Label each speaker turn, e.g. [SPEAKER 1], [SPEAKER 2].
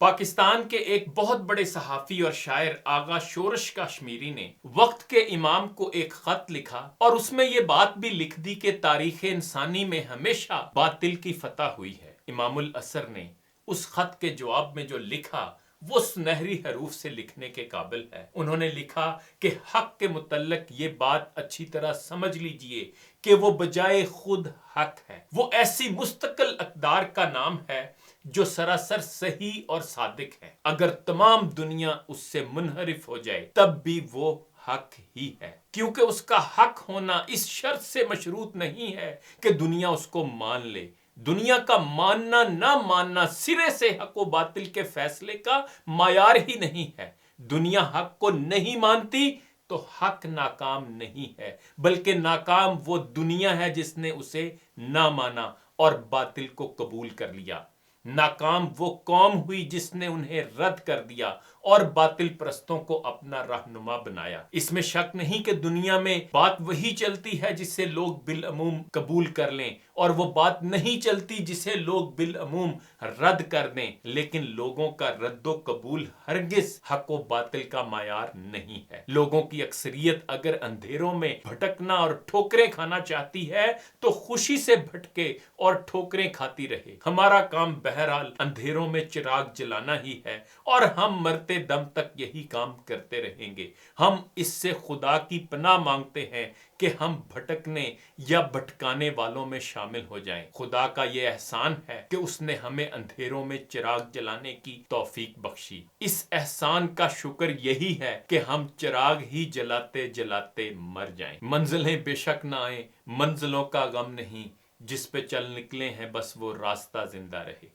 [SPEAKER 1] پاکستان کے ایک بہت بڑے صحافی اور شاعر آغا شورش کشمیری نے وقت کے امام کو ایک خط لکھا اور اس میں یہ بات بھی لکھ دی کہ تاریخ انسانی میں ہمیشہ باطل کی فتح ہوئی ہے۔ امام الاثر نے اس خط کے جواب میں جو لکھا وہ سنہری حروف سے لکھنے کے قابل ہے۔ انہوں نے لکھا کہ حق کے متعلق یہ بات اچھی طرح سمجھ لیجئے کہ وہ بجائے خود حق ہے، وہ ایسی مستقل اقدار کا نام ہے جو سراسر صحیح اور صادق ہے۔ اگر تمام دنیا اس سے منحرف ہو جائے تب بھی وہ حق ہی ہے، کیونکہ اس کا حق ہونا اس شرط سے مشروط نہیں ہے کہ دنیا اس کو مان لے۔ دنیا کا ماننا نہ ماننا سرے سے حق و باطل کے فیصلے کا معیار ہی نہیں ہے۔ دنیا حق کو نہیں مانتی تو حق ناکام نہیں ہے، بلکہ ناکام وہ دنیا ہے جس نے اسے نہ مانا اور باطل کو قبول کر لیا۔ ناکام وہ قوم ہوئی جس نے انہیں رد کر دیا اور باطل پرستوں کو اپنا رہنما بنایا۔ اس میں شک نہیں کہ دنیا میں بات وہی چلتی ہے جسے لوگ بالعموم قبول کر لیں، اور وہ بات نہیں چلتی جسے لوگ بالعموم رد کر دیں، لیکن لوگوں کا رد و قبول ہرگز حق و باطل کا معیار نہیں ہے۔ لوگوں کی اکثریت اگر اندھیروں میں بھٹکنا اور ٹھوکریں کھانا چاہتی ہے تو خوشی سے بھٹکے اور ٹھوکریں کھاتی رہے۔ ہمارا کام بہرحال اندھیروں میں چراغ جلانا ہی ہے، اور ہم مرتے دم تک یہی کام کرتے رہیں گے۔ ہم اس سے خدا کی پناہ مانگتے ہیں کہ ہم بھٹکنے یا بھٹکانے والوں میں شامل ہو جائیں۔ خدا کا یہ احسان ہے کہ اس نے ہمیں اندھیروں میں چراغ جلانے کی توفیق بخشی۔ اس احسان کا شکر یہی ہے کہ ہم چراغ ہی جلاتے جلاتے مر جائیں۔ منزلیں بے شک نہ آئیں، منزلوں کا غم نہیں، جس پہ چل نکلے ہیں بس وہ راستہ زندہ رہے۔